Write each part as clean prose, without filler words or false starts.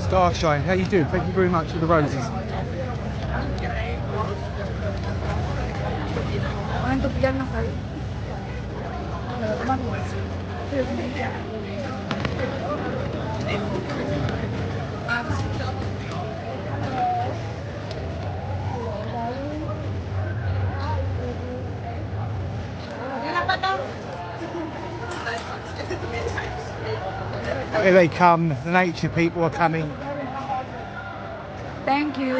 Starshine, how you doing? Thank you very much for the roses. Here they come, the nature people are coming. Thank you.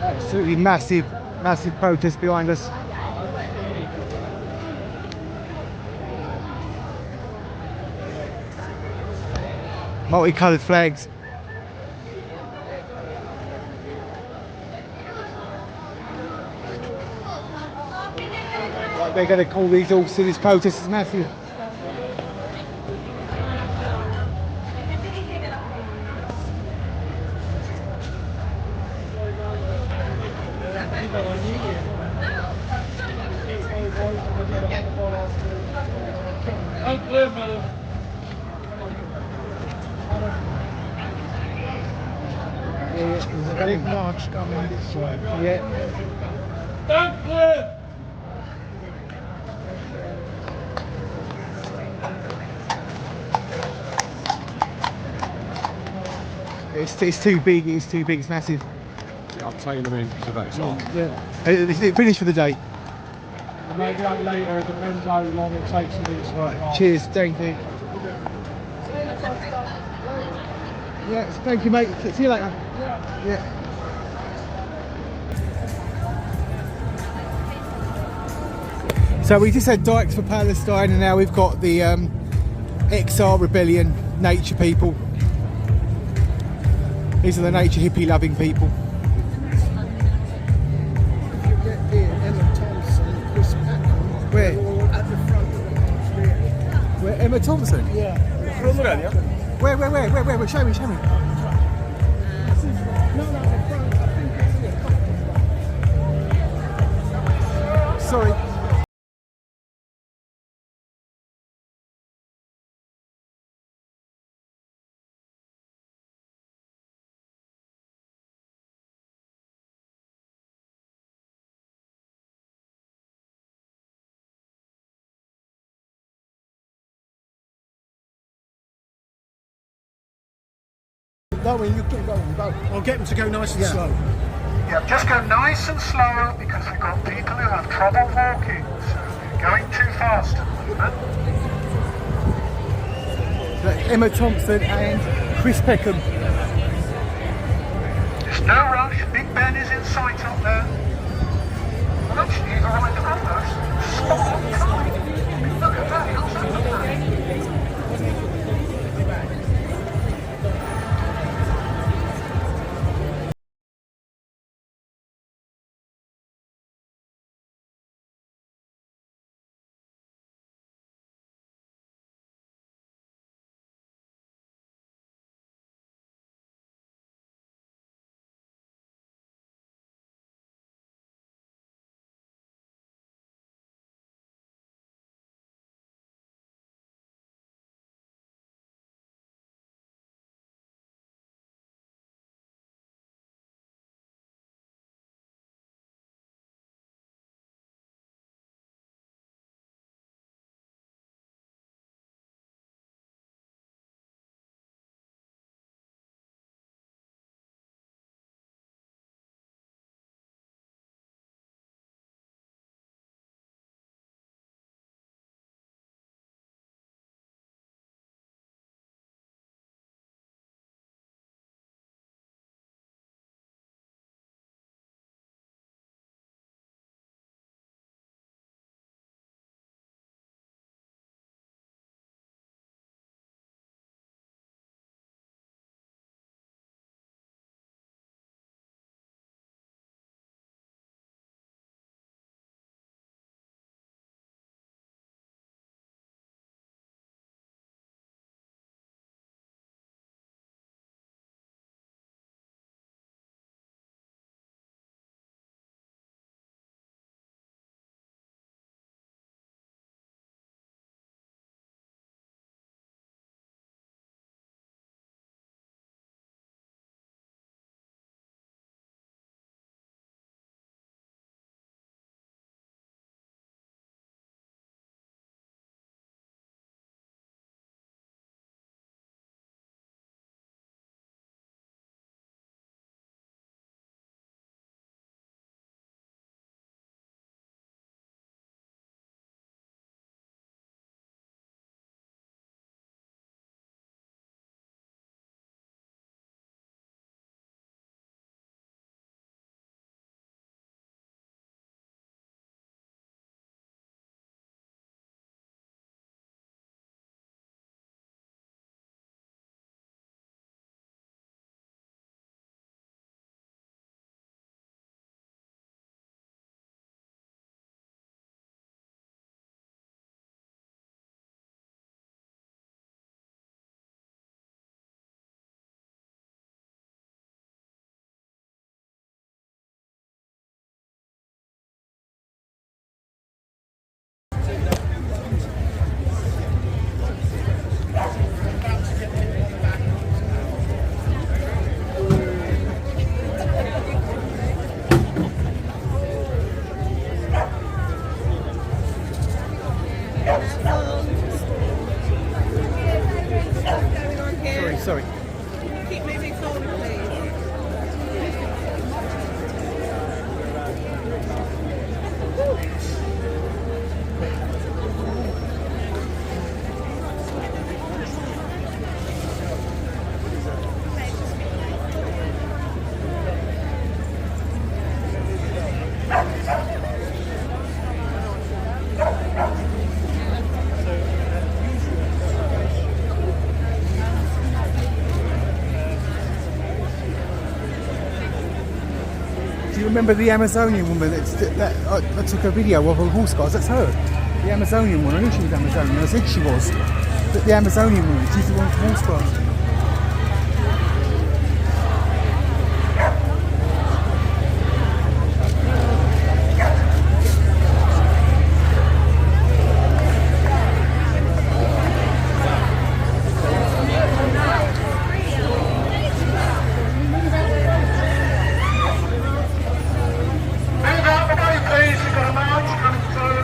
Absolutely massive, massive protest behind us. Multicoloured flags. They're going to call these all cities protests massive. There's a big march coming this way. It's too big, it's massive. Yeah, I'm taking them in today. So. Yeah. Is it finished for the day? Maybe up later, it depends how long it takes to do. Right, cheers, thank you. Yeah, thank you mate, see you later. Yeah. So we just had Dykes for Palestine and now we've got the XR Rebellion, nature people. These are the nature hippie loving people. You get here, Emma Thompson, Chris Peckham. Where? All at the front of the march here. Where? Emma Thompson? Yeah. Where? Show me. No, the front, I think it's here. Sorry. Go in, you can go. I'll get them to go nice and slow. Yeah, just go nice and slow because we've got people who have trouble walking, so you're going too fast at the moment. Emma Thompson and Chris Peckham. There's no rush, Big Ben is in sight up there. Well, actually, you've arrived almost spot on time. Look at that, how's that look like? Sorry. Keep moving forward, please. Do you remember the Amazonian woman that I took a video of horse guards? That's her. The Amazonian one. I knew she was Amazonian. I said she was. But the Amazonian woman, she's the one from horse guards. Move out the way, please. You've got a march coming through.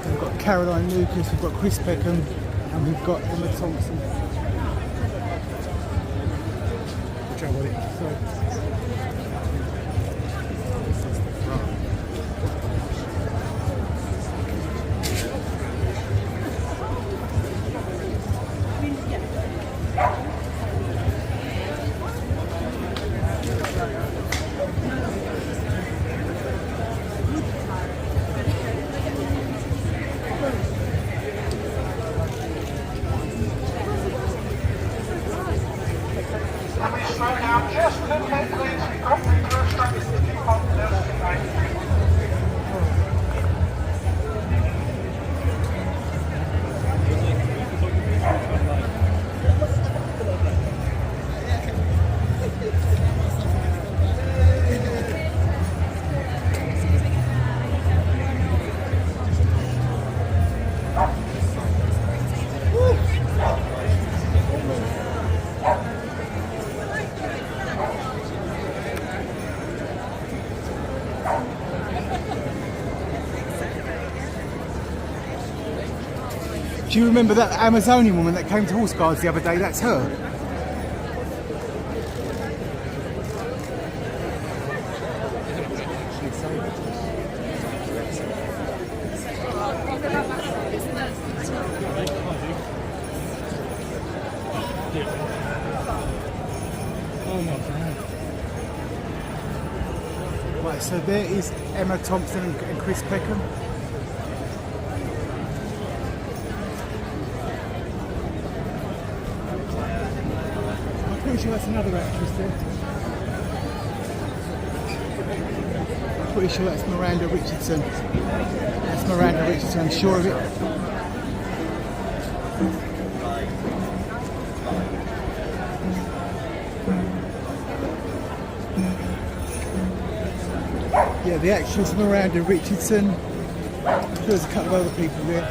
We've got Caroline Lucas, we've got Chris Peckham, and we've got Emma Thompson. Can we slow down just a little bit, please? We've got people who are struggling to keep up with us today. Do you remember that Amazonian woman that came to horse guards the other day? That's her. Right, so there is Emma Thompson and Chris Peckham. I'm pretty sure that's another actress there. I'm pretty sure that's Miranda Richardson. That's Miranda Richardson, I'm sure of it. Yeah, the actress Miranda Richardson. There's a couple of other people there.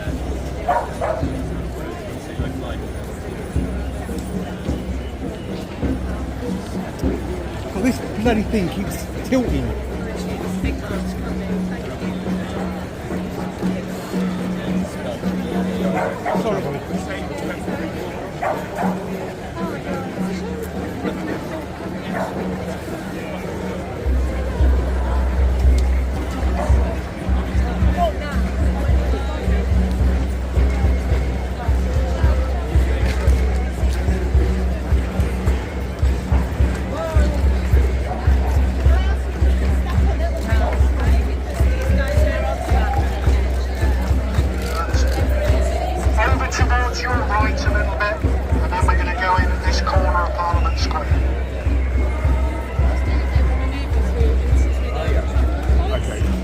Oh, this bloody thing keeps tilting.